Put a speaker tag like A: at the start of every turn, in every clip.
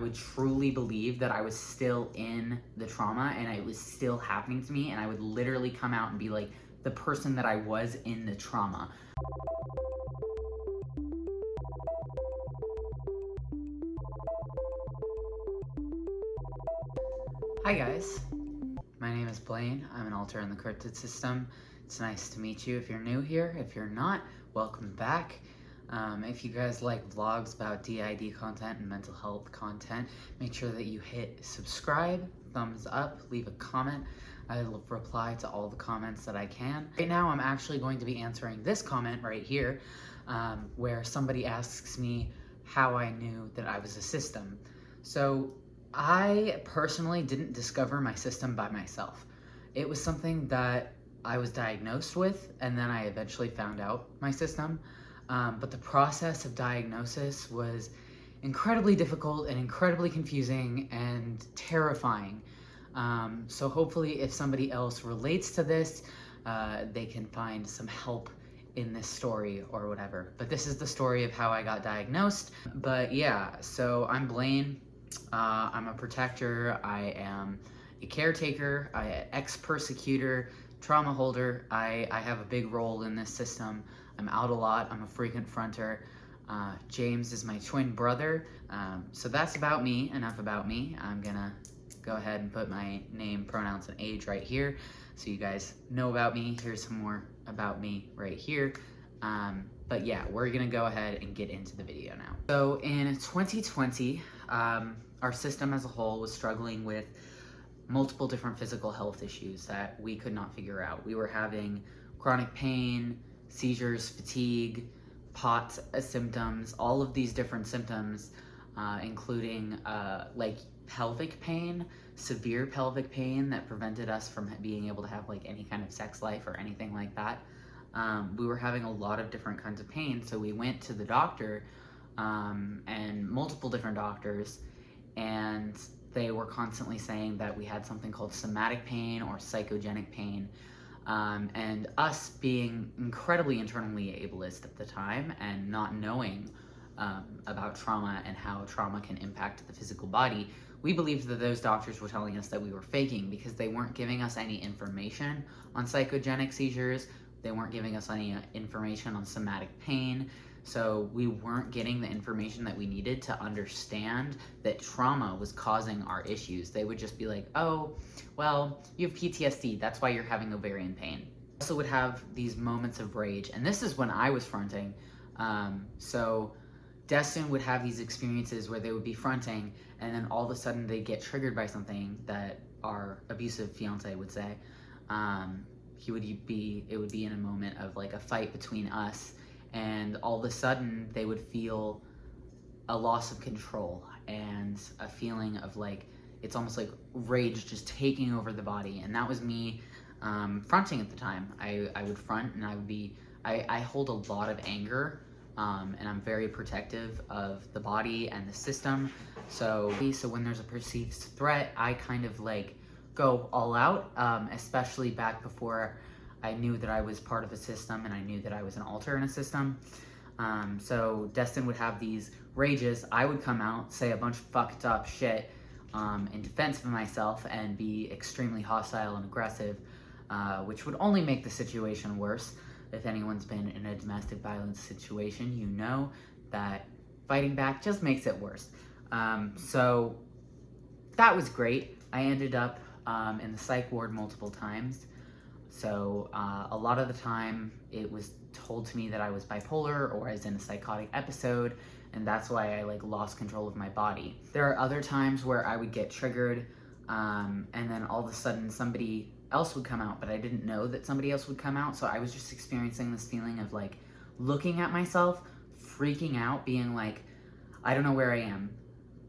A: would truly believe that I was still in the trauma and it was still happening to me, and I would literally come out and be like the person that I was in the trauma. Hi guys, my name is Blaine. I'm an alter in the Cryptid system. It's nice to meet you if you're new here. If you're not, welcome back. If you guys like vlogs about DID content and mental health content, make sure that you hit subscribe, thumbs up, leave a comment. I'll reply to all the comments that I can. Right now, I'm actually going to be answering this comment right here, where somebody asks me how I knew that I was a system. So I personally didn't discover my system by myself. It was something that I was diagnosed with, and then I eventually found out my system. But the process of diagnosis was incredibly difficult and incredibly confusing and terrifying. So hopefully if somebody else relates to this, they can find some help in this story or whatever. But this is the story of how I got diagnosed. But yeah, so I'm Blaine. I'm a protector. I am a caretaker, ex-persecutor, trauma holder. I have a big role in this system. I'm out a lot. I'm a frequent fronter. James is my twin brother. So that's about me, enough about me. I'm gonna go ahead and put my name, pronouns, and age right here so you guys know about me. Here's some more about me right here. But yeah, we're gonna go ahead and get into the video now. So in 2020, our system as a whole was struggling with multiple different physical health issues that we could not figure out. We were having chronic pain, seizures, fatigue, POTS symptoms, all of these different symptoms, including like pelvic pain, severe pelvic pain that prevented us from being able to have like any kind of sex life or anything like that. We were having a lot of different kinds of pain, so we went to the doctor, and multiple different doctors, and they were constantly saying that we had something called somatic pain or psychogenic pain. And us being incredibly internally ableist at the time and not knowing about trauma and how trauma can impact the physical body, we believed that those doctors were telling us that we were faking because they weren't giving us any information on psychogenic seizures. They weren't giving us any information on somatic pain. So we weren't getting the information that we needed to understand that trauma was causing our issues. They would just be like, oh, well, you have PTSD, that's why you're having ovarian pain. I also would have these moments of rage, and this is when I was fronting. So Destin would have these experiences where they would be fronting, and then all of a sudden they'd get triggered by something that our abusive fiance would say. It would be in a moment of like a fight between us, and all of a sudden they would feel a loss of control and a feeling of like, it's almost like rage just taking over the body. And that was me fronting at the time. I would front, and I hold a lot of anger, and I'm very protective of the body and the system. So when there's a perceived threat, I kind of like go all out, especially back before I knew that I was part of a system and I knew that I was an alter in a system. So Destin would have these rages. I would come out, say a bunch of fucked up shit in defense of myself and be extremely hostile and aggressive, which would only make the situation worse. If anyone's been in a domestic violence situation, you know that fighting back just makes it worse. So that was great. I ended up in the psych ward multiple times. So a lot of the time it was told to me that I was bipolar or I was in a psychotic episode, and that's why I like lost control of my body. There are other times where I would get triggered, and then all of a sudden somebody else would come out, but I didn't know that somebody else would come out. So I was just experiencing this feeling of like looking at myself, freaking out, being like, I don't know where I am.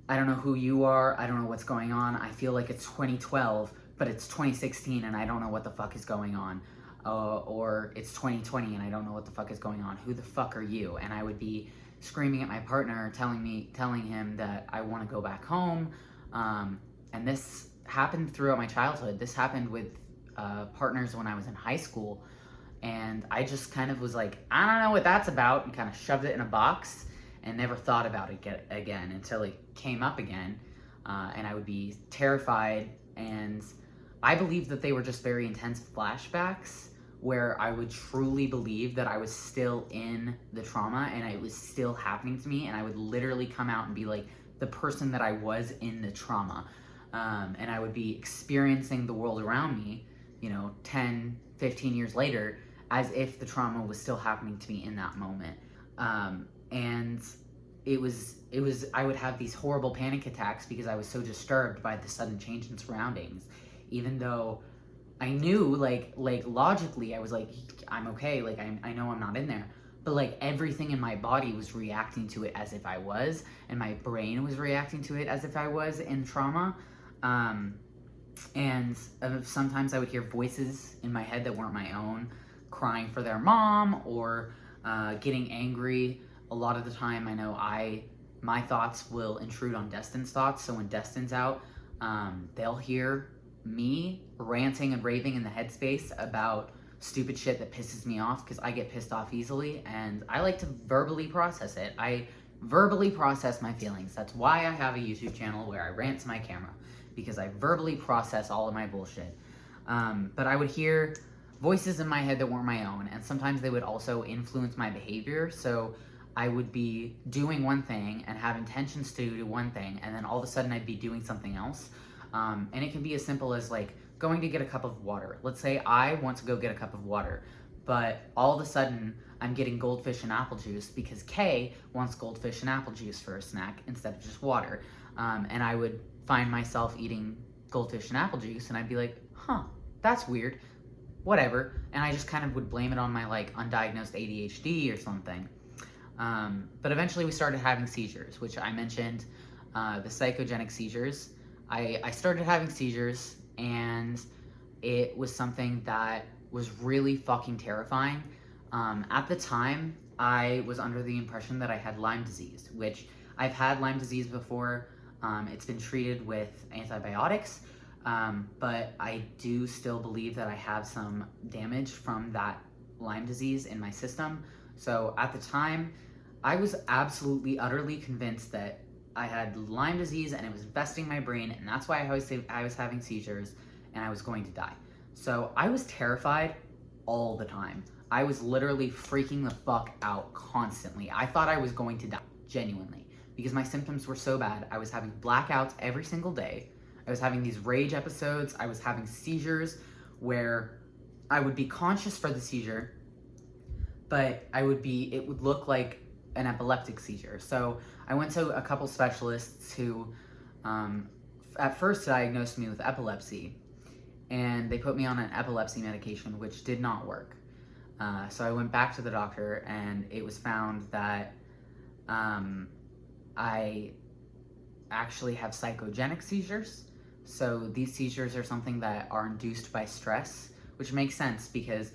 A: I don't know who you are. I don't know what's going on. I feel like it's 2012, but it's 2016 and I don't know what the fuck is going on. Or it's 2020 and I don't know what the fuck is going on. Who the fuck are you? And I would be screaming at my partner, telling him that I want to go back home. And this happened throughout my childhood. This happened with partners when I was in high school. And I just kind of was like, I don't know what that's about, and kind of shoved it in a box and never thought about it again until it came up again. and I would be terrified, and I believe that they were just very intense flashbacks where I would truly believe that I was still in the trauma and it was still happening to me, and I would literally come out and be like the person that I was in the trauma. And I would be experiencing the world around me, 10, 15 years later, as if the trauma was still happening to me in that moment. And it was, I would have these horrible panic attacks because I was so disturbed by the sudden change in surroundings, even though I knew, like logically, I was like, I'm okay, like, I know I'm not in there. But, like, everything in my body was reacting to it as if I was, and my brain was reacting to it as if I was in trauma. And sometimes I would hear voices in my head that weren't my own, crying for their mom, or getting angry. A lot of the time, I know my thoughts will intrude on Destin's thoughts, so when Destin's out, they'll hear me ranting and raving in the headspace about stupid shit that pisses me off, because I get pissed off easily, and I like to verbally process it. I verbally process my feelings. That's why I have a YouTube channel where I rant to my camera, because I verbally process all of my bullshit. But I would hear voices in my head that weren't my own, and sometimes they would also influence my behavior. So I would be doing one thing and have intentions to do one thing, and then all of a sudden I'd be doing something else. And it can be as simple as, like, going to get a cup of water. Let's say I want to go get a cup of water, but all of a sudden I'm getting goldfish and apple juice because Kay wants goldfish and apple juice for a snack instead of just water. And I would find myself eating goldfish and apple juice, and I'd be like, huh, that's weird, whatever. And I just kind of would blame it on my, like, undiagnosed ADHD or something. But eventually we started having seizures, which I mentioned, the psychogenic seizures. I started having seizures, and it was something that was really fucking terrifying. At the time, I was under the impression that I had Lyme disease, which I've had Lyme disease before. It's been treated with antibiotics, but I do still believe that I have some damage from that Lyme disease in my system. So at the time, I was absolutely, utterly convinced that I had Lyme disease and it was infesting my brain, and that's why I was having seizures and I was going to die. So I was terrified all the time. I was literally freaking the fuck out constantly. I thought I was going to die, genuinely, because my symptoms were so bad. I was having blackouts every single day. I was having these rage episodes. I was having seizures where I would be conscious for the seizure, but it would look like an epileptic seizure. So I went to a couple specialists who at first diagnosed me with epilepsy, and they put me on an epilepsy medication, which did not work. So I went back to the doctor, and it was found that I actually have psychogenic seizures. So these seizures are something that are induced by stress, which makes sense because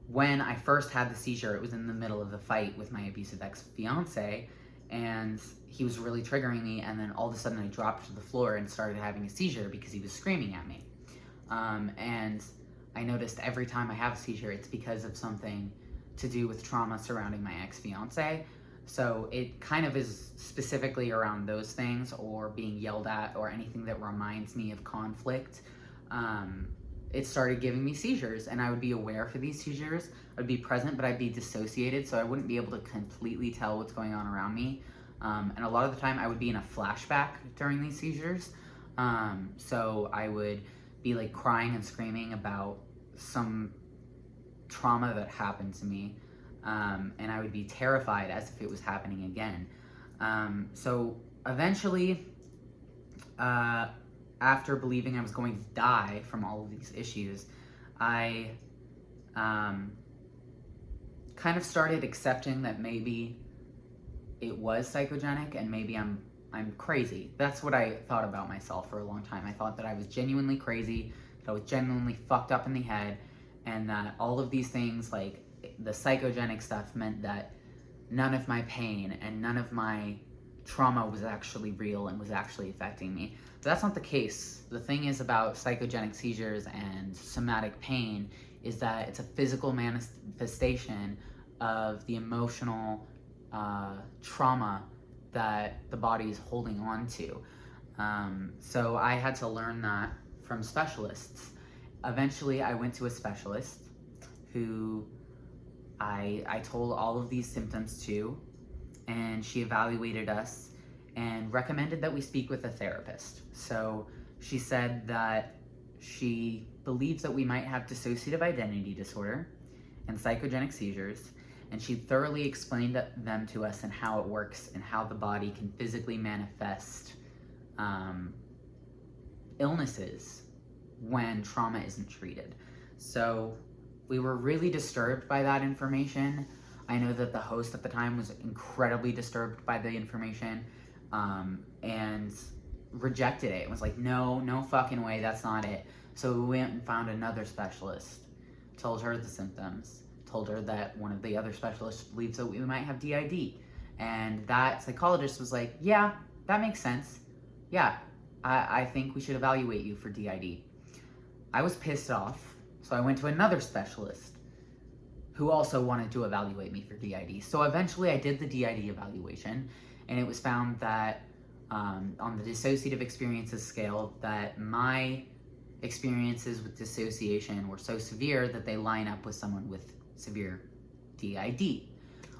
A: when I first had the seizure, it was in the middle of the fight with my abusive ex-fiance, and he was really triggering me, and then all of a sudden I dropped to the floor and started having a seizure because he was screaming at me. And I noticed every time I have a seizure, it's because of something to do with trauma surrounding my ex-fiance. So it kind of is specifically around those things, or being yelled at, or anything that reminds me of conflict. It started giving me seizures, and I would be aware for these seizures. I'd be present, but I'd be dissociated, so I wouldn't be able to completely tell what's going on around me. And a lot of the time I would be in a flashback during these seizures. So I would be, like, crying and screaming about some trauma that happened to me. And I would be terrified as if it was happening again. So eventually, after believing I was going to die from all of these issues, I kind of started accepting that maybe it was psychogenic, and maybe I'm crazy. That's what I thought about myself for a long time. I thought that I was genuinely crazy, that I was genuinely fucked up in the head, and that all of these things, like the psychogenic stuff, meant that none of my pain and none of my trauma was actually real and was actually affecting me. But that's not the case. The thing is about psychogenic seizures and somatic pain is that it's a physical manifestation of the emotional trauma that the body is holding on to. So I had to learn that from specialists. Eventually, I went to a specialist who I told all of these symptoms to, and she evaluated us and recommended that we speak with a therapist. So she said that she believes that we might have dissociative identity disorder and psychogenic seizures, and she thoroughly explained them to us and how it works and how the body can physically manifest illnesses when trauma isn't treated. So we were really disturbed by that information. I know that the host at the time was incredibly disturbed by the information and rejected it. It was like, no fucking way, that's not it. So we went and found another specialist, told her the symptoms, told her that one of the other specialists believes that we might have DID. And that psychologist was like, yeah, that makes sense. Yeah, I think we should evaluate you for DID. I was pissed off, so I went to another specialist who also wanted to evaluate me for DID. So eventually I did the DID evaluation, and it was found that on the dissociative experiences scale, that my experiences with dissociation were so severe that they line up with someone with severe DID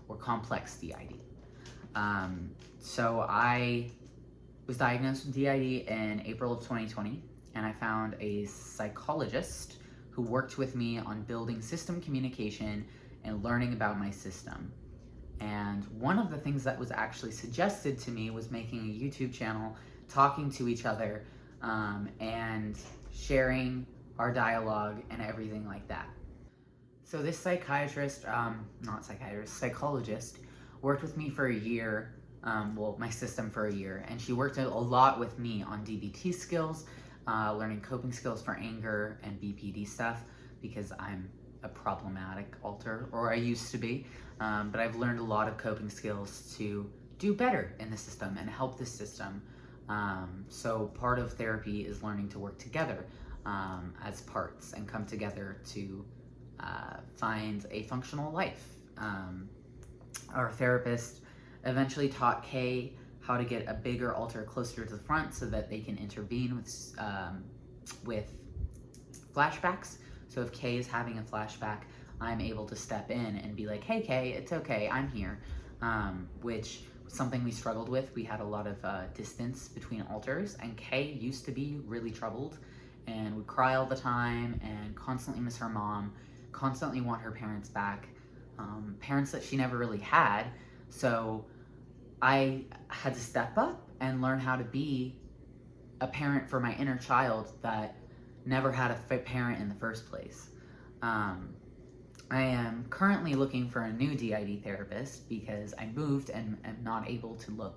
A: or complex DID. So I was diagnosed with DID in April of 2020, and I found a psychologist who worked with me on building system communication and learning about my system. And one of the things that was actually suggested to me was making a YouTube channel, talking to each other, and sharing our dialogue and everything like that. So this psychologist worked with me for a year, my system for a year, and she worked a lot with me on DBT skills, learning coping skills for anger and BPD stuff, because I'm a problematic alter, or I used to be, but I've learned a lot of coping skills to do better in the system and help the system. So part of therapy is learning to work together as parts and come together to find a functional life. Our therapist eventually taught Kay how to get a bigger alter closer to the front so that they can intervene with flashbacks. So if Kay is having a flashback, I'm able to step in and be like, hey Kay, it's okay, I'm here. Which was something we struggled with. We had a lot of distance between alters, and Kay used to be really troubled and would cry all the time and constantly miss her mom, constantly want her parents back, parents that she never really had. So I had to step up and learn how to be a parent for my inner child that never had a parent in the first place. I am currently looking for a new DID therapist because I moved and am not able to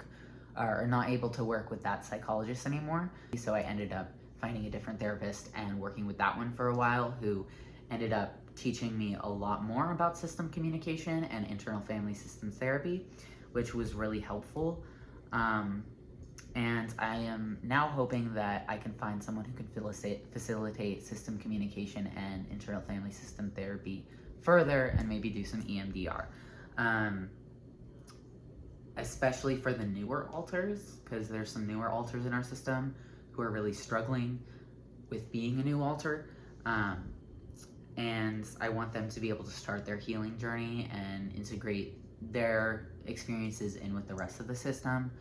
A: not able to work with that psychologist anymore. So I ended up finding a different therapist and working with that one for a while, who ended up teaching me a lot more about system communication and internal family systems therapy, which was really helpful. And I am now hoping that I can find someone who can facilitate system communication and internal family system therapy further, and maybe do some EMDR. Especially for the newer alters, because there's some newer alters in our system who are really struggling with being a new alter. And I want them to be able to start their healing journey and integrate their experiences in with the rest of the system.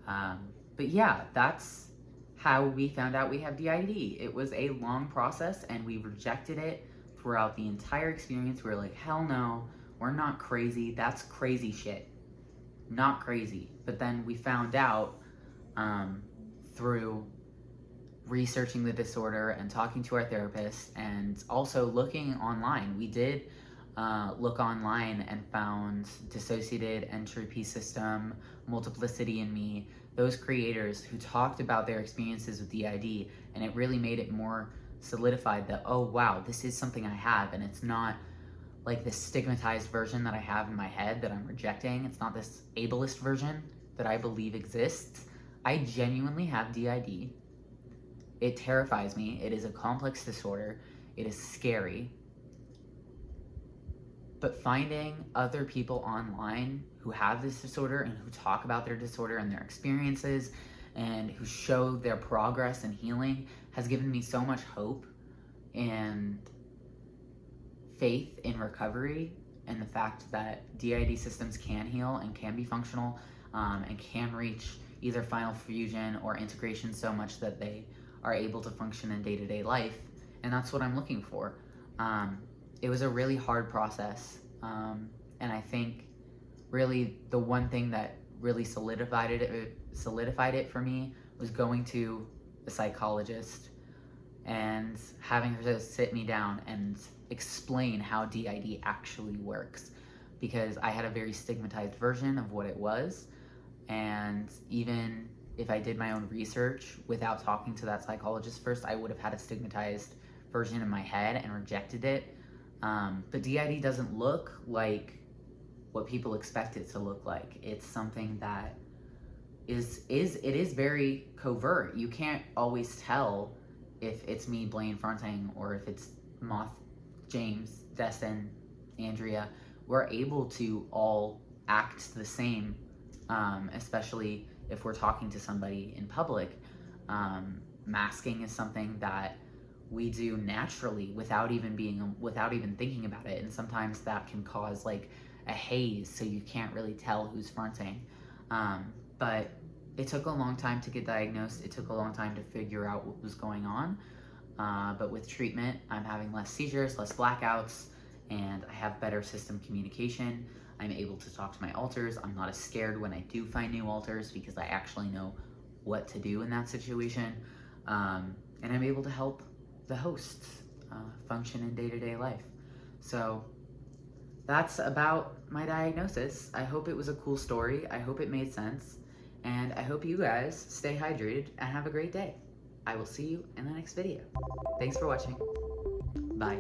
A: But yeah, that's how we found out we have DID. It was a long process, and we rejected it throughout the entire experience. We were like, hell no, we're not crazy. That's crazy shit. Not crazy. But then we found out through researching the disorder and talking to our therapist, and also looking online. We did look online and found Dissociative, Entropy System, Multiplicity in Me, those creators who talked about their experiences with DID, and it really made it more solidified that, oh wow, this is something I have, and it's not like this stigmatized version that I have in my head that I'm rejecting. It's not this ableist version that I believe exists. I genuinely have DID. It terrifies me. It is a complex disorder. It is scary. But finding other people online who have this disorder and who talk about their disorder and their experiences and who show their progress and healing has given me so much hope and faith in recovery, and the fact that DID systems can heal and can be functional, and can reach either final fusion or integration so much that they are able to function in day-to-day life. And that's what I'm looking for. It was a really hard process, and I think really the one thing that really solidified it for me was going to a psychologist and having her sit me down and explain how DID actually works, because I had a very stigmatized version of what it was, and even if I did my own research without talking to that psychologist first, I would have had a stigmatized version in my head and rejected it. But DID doesn't look like what people expect it to look like. It's something that is very covert. You can't always tell if it's me, Blaine, fronting, or if it's Moth, James, Destin, Andrea. We're able to all act the same, especially if we're talking to somebody in public. Masking is something that we do naturally without even thinking about it, and sometimes that can cause like a haze, so you can't really tell who's fronting. But it took a long time to get diagnosed. It took a long time to figure out what was going on. But with treatment, I'm having less seizures, less blackouts, and I have better system communication. I'm able to talk to my alters. I'm not as scared when I do find new alters, because I actually know what to do in that situation. And I'm able to help the hosts function in day-to-day life. So that's about my diagnosis. I hope it was a cool story. I hope it made sense. And I hope you guys stay hydrated and have a great day. I will see you in the next video. Thanks for watching. Bye.